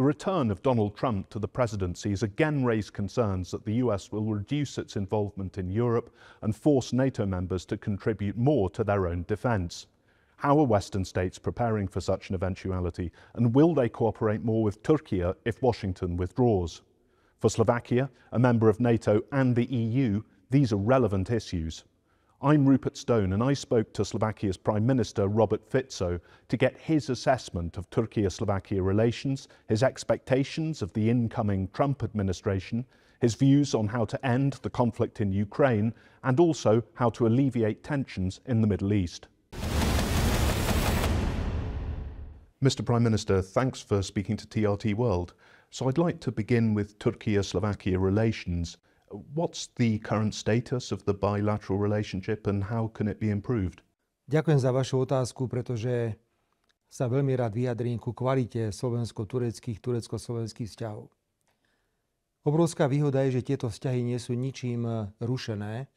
return of Donald Trump to the presidency has again raised concerns that the US will reduce its involvement in Europe and force NATO members to contribute more to their own defence. How are Western states preparing for such an eventuality, and will they cooperate more with Turkey if Washington withdraws? For Slovakia, a member of NATO and the EU, these are relevant issues. I'm Rupert Stone, and I spoke to Slovakia's Prime Minister Robert Fico to get his assessment of Turkey-Slovakia relations, his expectations of the incoming Trump administration, his views on how to end the conflict in Ukraine, and also how to alleviate tensions in the Middle East. Mr. Prime Minister, thanks for speaking to TRT World. So I'd like to begin with Turkey-Slovakia relations. What's the current status of the bilateral relationship and how can it be improved? Ďakujem za vašu otázku, pretože sa veľmi rád vyjadrím ku kvalite turecko-slovenských vzťahov. Obrovská výhoda je, že tieto vzťahy nie sú ničím rušené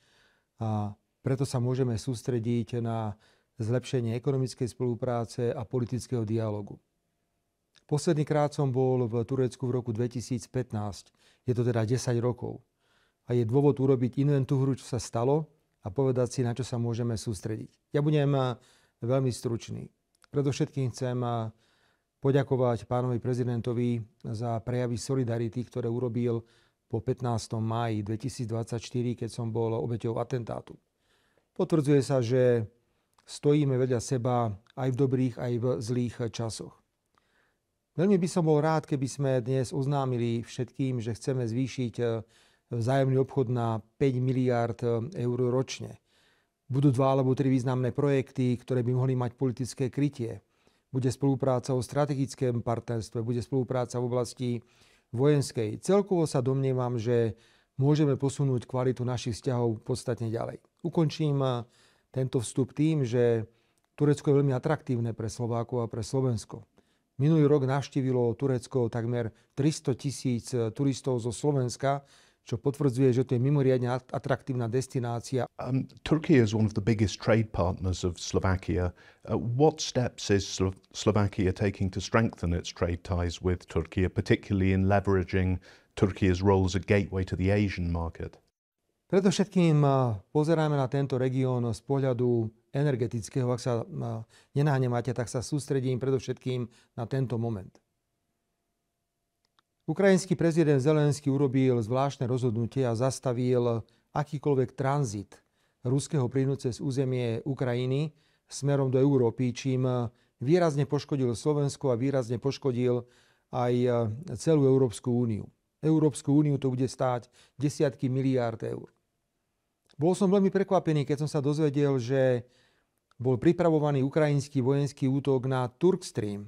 a preto sa môžeme sústrediť na zlepšenie ekonomickej spolupráce a politického dialógu. Posledný krát som bol v Turecku v roku 2015. Je to teda 10 rokov. A je dôvod urobiť inventúru, čo sa stalo a povedať si, na čo sa môžeme sústrediť. Ja budem veľmi stručný. Predovšetkým chcem poďakovať pánovi prezidentovi za prejavy solidarity, ktoré urobil po 15. máji 2024, keď som bol obeťou atentátu. Potvrdzuje sa, že stojíme vedľa seba aj v dobrých, aj v zlých časoch. Veľmi by som bol rád, keby sme dnes oznámili všetkým, že chceme zvýšiť vzájomný obchod na 5 miliárd eur ročne. Budú 2 alebo 3 významné projekty, ktoré by mohli mať politické krytie. Bude spolupráca o strategickom partnerstve, bude spolupráca v oblasti vojenskej. Celkovo sa domnievam, že môžeme posunúť kvalitu našich vzťahov podstatne ďalej. Ukončím tento vstup tým, že Turecko je veľmi atraktívne pre Slovákov a pre Slovensko. Minulý rok navštívilo Turecko takmer 300 000 turistov zo Slovenska, čo potvrdzuje, že to je mimoriadne atraktívna destinácia. Turkey is one of the biggest trade partners of Slovakia. What steps is Slovakia taking to strengthen its trade ties with Turkey, particularly in leveraging Turkey's role as a gateway to the Asian market? Predovšetkým pozeráme na tento región z pohľadu energetického. Ak sa nenahnemáte, tak sa sústredím predovšetkým na tento moment. Ukrajinský prezident Zelenský urobil zvláštne rozhodnutie a zastavil akýkoľvek tranzit ruského plynu cez územie Ukrajiny smerom do Európy, čím výrazne poškodil Slovensko a výrazne poškodil aj celú Európsku úniu. Európsku úniu to bude stáť desiatky miliárd eur. Bol som veľmi prekvapený, keď som sa dozvedel, že bol pripravovaný ukrajinský vojenský útok na Turkstream,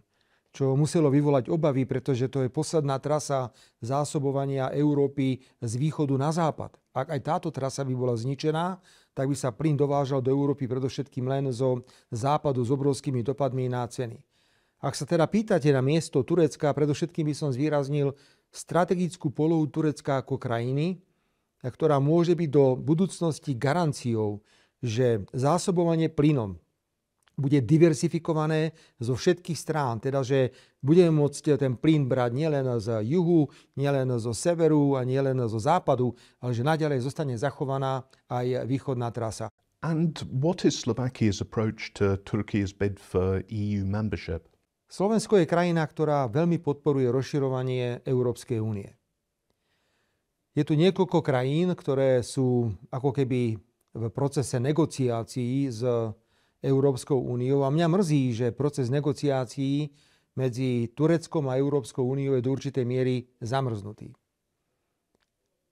čo muselo vyvolať obavy, pretože to je posledná trasa zásobovania Európy z východu na západ. Ak aj táto trasa by bola zničená, tak by sa plyn dovážal do Európy predovšetkým len zo západu s obrovskými dopadmi na ceny. Ak sa teda pýtate na miesto Turecka, predovšetkým by som zvýraznil strategickú polohu Turecka ako krajiny, ktorá môže byť do budúcnosti garanciou, že zásobovanie plynom bude diversifikované zo všetkých strán, teda že budeme môcť ten plyn brať nielen z juhu, nielen zo severu a nielen zo západu, ale že naďalej zostane zachovaná aj východná trasa. And what is Slovakia's approach to Turkey's bid for EU membership? Slovensko je krajina, ktorá veľmi podporuje rozširovanie Európskej únie. Je tu niekoľko krajín, ktoré sú ako keby v procese negociácií s Európskou úniou a mňa mrzí, že proces negociácií medzi Tureckom a Európskou úniou je do určitej miery zamrznutý.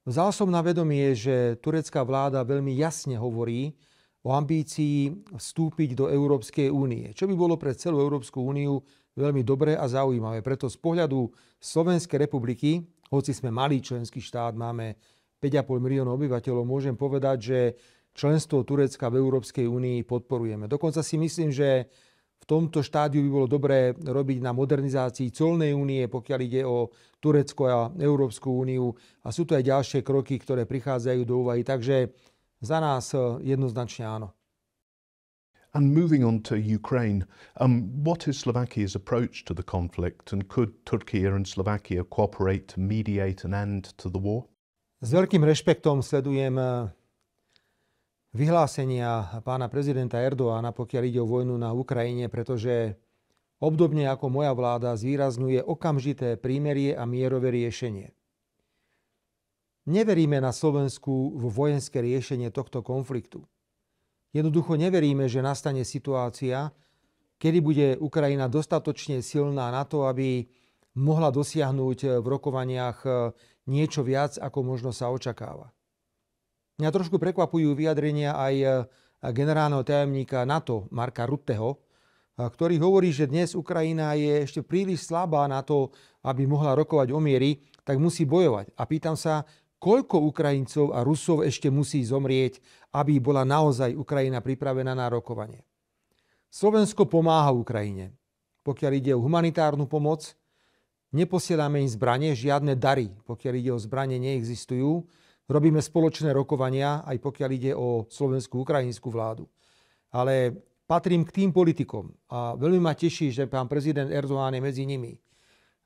Vzal som na vedomie, že turecká vláda veľmi jasne hovorí o ambícii vstúpiť do Európskej únie, čo by bolo pre celú Európsku úniu veľmi dobré a zaujímavé. Preto z pohľadu Slovenskej republiky, hoci sme malý členský štát, máme 5,5 miliónov obyvateľov, môžem povedať, že členstvo Turecka v Európskej únii podporujeme. Dokonca si myslím, že v tomto štádiu by bolo dobré robiť na modernizácii colnej únie, pokiaľ ide o Turecko a Európsku úniu. A sú tu aj ďalšie kroky, ktoré prichádzajú do úvahy. Takže za nás jednoznačne áno. And moving on to Ukraine, what is Slovakia's approach to the conflict, and could Turkey and Slovakia cooperate to mediate an end to the war? S veľkým rešpektom sledujem vyhlásenia pána prezidenta Erdoána, pokiaľ ide o vojnu na Ukrajine, pretože obdobne ako moja vláda zvýrazňuje okamžité prímerie a mierové riešenie. Neveríme na Slovensku v vojenské riešenie tohto konfliktu. Jednoducho neveríme, že nastane situácia, kedy bude Ukrajina dostatočne silná na to, aby mohla dosiahnuť v rokovaniach niečo viac, ako možno sa očakáva. Mňa trošku prekvapujú vyjadrenia aj generálneho tajomníka NATO, Marka Rutteho, ktorý hovorí, že dnes Ukrajina je ešte príliš slabá na to, aby mohla rokovať o miery, tak musí bojovať. A pýtam sa, koľko Ukrajincov a Rusov ešte musí zomrieť, aby bola naozaj Ukrajina pripravená na rokovanie. Slovensko pomáha Ukrajine. Pokiaľ ide o humanitárnu pomoc, neposielame im zbrane, žiadne dary, pokiaľ ide o zbrane, neexistujú. Robíme spoločné rokovania, aj pokiaľ ide o slovenskú ukrajinskú vládu. Ale patrím k tým politikom a veľmi ma teší, že pán prezident Erdoğan je medzi nimi,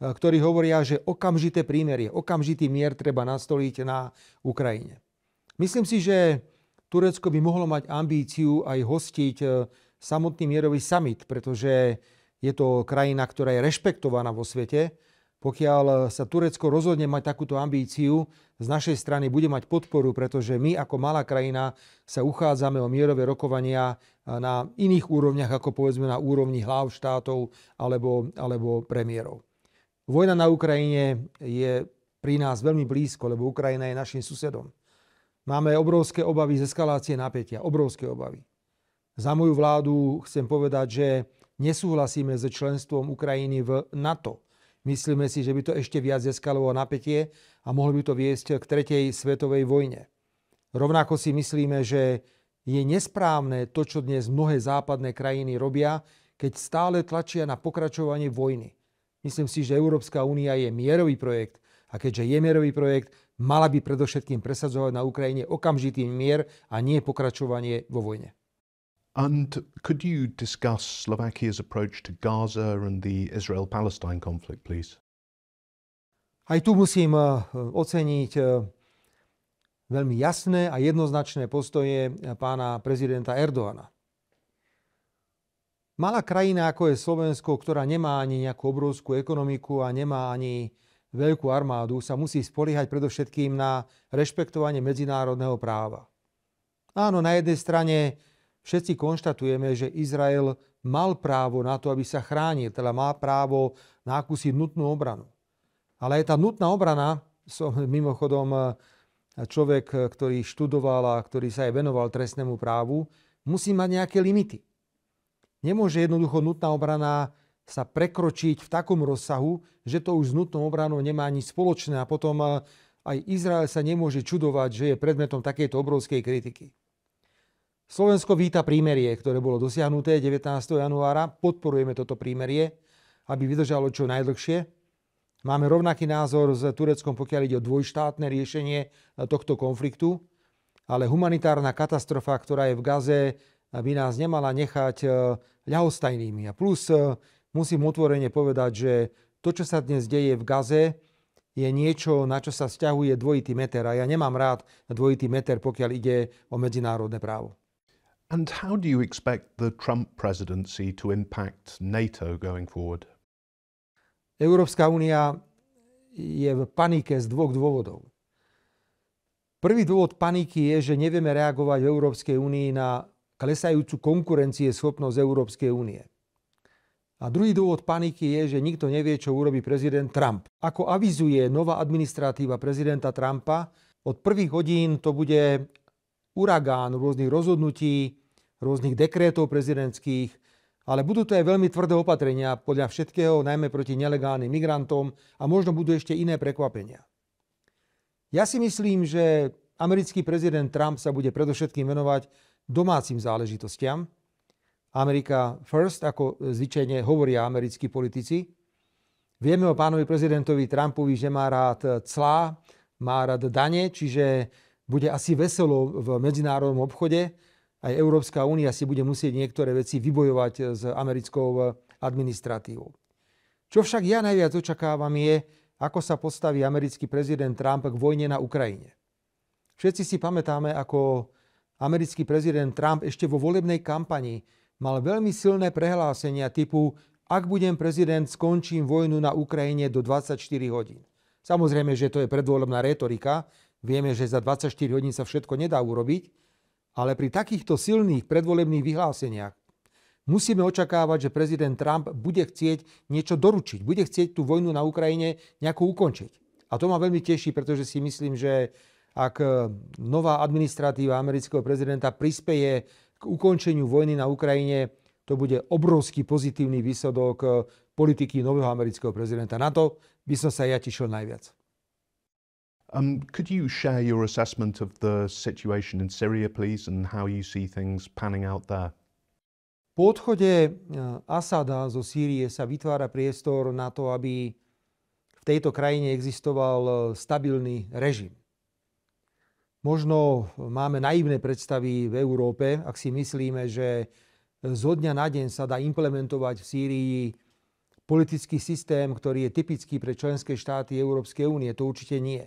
ktorí hovoria, že okamžité prímerie, okamžitý mier treba nastoliť na Ukrajine. Myslím si, že Turecko by mohlo mať ambíciu aj hostiť samotný mierový summit, pretože je to krajina, ktorá je rešpektovaná vo svete. Pokiaľ sa Turecko rozhodne mať takúto ambíciu, z našej strany bude mať podporu, pretože my ako malá krajina sa uchádzame o mierové rokovania na iných úrovniach, ako povedzme na úrovni hlav štátov alebo premiérov. Vojna na Ukrajine je pri nás veľmi blízko, lebo Ukrajina je našim susedom. Máme obrovské obavy z eskalácie napätia, obrovské obavy. Za moju vládu chcem povedať, že nesúhlasíme s členstvom Ukrajiny v NATO. Myslíme si, že by to ešte viac eskalovalo napätie a mohlo by to viesť k tretej svetovej vojne. Rovnako si myslíme, že je nesprávne to, čo dnes mnohé západné krajiny robia, keď stále tlačia na pokračovanie vojny. Myslím si, že Európska únia je mierový projekt a keďže je mierový projekt, mala by predovšetkým presadzovať na Ukrajine okamžitý mier a nie pokračovanie vo vojne. And could you discuss Slovakia's approach to Gaza and the Israel-Palestine conflict, please? Aj tu musím oceniť veľmi jasné a jednoznačné postoje pána prezidenta Erdoğana. Malá krajina, ako je Slovensko, ktorá nemá ani nejakú obrovskú ekonomiku a nemá ani veľkú armádu, sa musí spoliehať predovšetkým na rešpektovanie medzinárodného práva. Áno, na jednej strane všetci konštatujeme, že Izrael mal právo na to, aby sa chránil, teda má právo na akúsi nutnú obranu. Ale aj tá nutná obrana, som mimochodom človek, ktorý študoval a ktorý sa aj venoval trestnému právu, musí mať nejaké limity. Nemôže jednoducho nutná obrana sa prekročiť v takom rozsahu, že to už s nutnou obranou nemá nič spoločné a potom aj Izrael sa nemôže čudovať, že je predmetom takejto obrovskej kritiky. Slovensko víta prímerie, ktoré bolo dosiahnuté 19. januára. Podporujeme toto prímerie, aby vydržalo čo najdlhšie. Máme rovnaký názor s Tureckom, pokiaľ ide o dvojštátne riešenie tohto konfliktu, ale humanitárna katastrofa, ktorá je v Gaze, by nás nemala nechať ľahostajnými. A plus musím otvorene povedať, že to, čo sa dnes deje v Gaze, je niečo, na čo sa vzťahuje dvojitý meter. A ja nemám rád dvojitý meter, pokiaľ ide o medzinárodné právo. And how do you expect the Trump presidency to impact NATO going forward? Európska únia je v panike z dvoch dôvodov. Prvý dôvod paniky je, že nevieme reagovať v Európskej únii na klesajúcu konkurencieschopnosť Európskej únie. A druhý dôvod paniky je, že nikto nevie, čo urobí prezident Trump. Ako avizuje nová administratíva prezidenta Trumpa, od prvých hodín to bude uragán rôznych rozhodnutí, rôznych dekrétov prezidentských, ale budú to aj veľmi tvrdé opatrenia podľa všetkého, najmä proti nelegálnym migrantom a možno budú ešte iné prekvapenia. Ja si myslím, že americký prezident Trump sa bude predovšetkým venovať domácim záležitostiam. America first, ako zvyčajne hovoria americkí politici. Vieme o pánovi prezidentovi Trumpovi, že má rád clá, má rád dane, čiže bude asi veselo v medzinárodnom obchode. aj Európska únia si bude musieť niektoré veci vybojovať s americkou administratívou. Čo však ja najviac očakávam je, ako sa postaví americký prezident Trump k vojne na Ukrajine. Všetci si pamätáme, ako americký prezident Trump ešte vo volebnej kampani mal veľmi silné prehlásenia typu ak budem prezident, skončím vojnu na Ukrajine do 24 hodín. Samozrejme, že to je predvolebná retorika. Vieme, že za 24 hodín sa všetko nedá urobiť, ale pri takýchto silných predvolebných vyhláseniach musíme očakávať, že prezident Trump bude chcieť niečo doručiť, bude chcieť tú vojnu na Ukrajine nejako ukončiť. A to ma veľmi teší, pretože si myslím, že ak nová administratíva amerického prezidenta prispeje k ukončeniu vojny na Ukrajine, to bude obrovský pozitívny výsledok politiky nového amerického prezidenta. Na to by som sa ja tešil najviac. Could you share your assessment of the situation in Syria, please, and how you see things panning out there? Po odchode Asada zo Sýrie sa vytvára priestor na to, aby v tejto krajine existoval stabilný režim. Možno máme naivné predstavy v Európe, ak si myslíme, že zo dňa na deň sa dá implementovať v Sýrii politický systém, ktorý je typický pre členské štáty Európskej únie. To určite nie.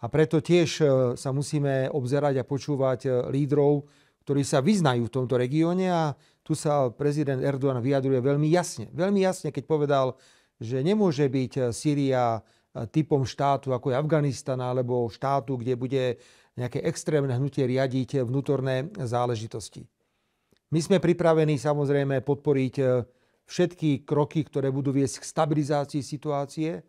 A preto tiež sa musíme obzerať a počúvať lídrov, ktorí sa vyznajú v tomto regióne a tu sa prezident Erdogan vyjadruje veľmi jasne, keď povedal, že nemôže byť Sýria typom štátu ako je Afganistan alebo štátu, kde bude nejaké extrémne hnutie riadiť vnútorné záležitosti. My sme pripravení samozrejme podporiť všetky kroky, ktoré budú viesť k stabilizácii situácie.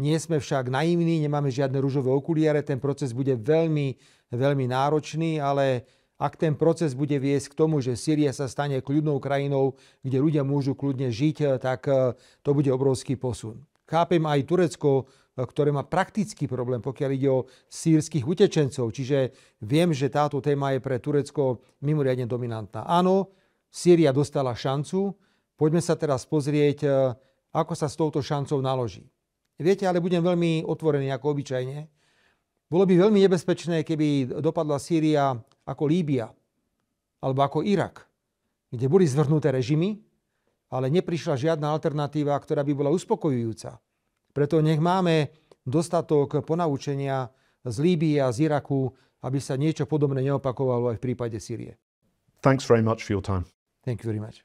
Nie sme však naivní, nemáme žiadne ružové okuliare, ten proces bude veľmi, veľmi náročný, ale ak ten proces bude viesť k tomu, že Sýria sa stane kľudnou krajinou, kde ľudia môžu kľudne žiť, tak to bude obrovský posun. Chápem aj Turecko, ktoré má praktický problém, pokiaľ ide o sýrskych utečencov. Čiže viem, že táto téma je pre Turecko mimoriadne dominantná. Áno, Sýria dostala šancu. Poďme sa teraz pozrieť, ako sa s touto šancou naloží. Viete, ale budem veľmi otvorený ako obyčajne. Bolo by veľmi nebezpečné, keby dopadla Sýria ako Líbia alebo ako Irak, kde boli zvrhnuté režimy, ale neprišla žiadna alternatíva, ktorá by bola uspokojujúca. Preto nech máme dostatok ponaučenia z Líbie a z Iraku, aby sa niečo podobné neopakovalo aj v prípade Sýrie. Thanks very much for your time. Thank you very much.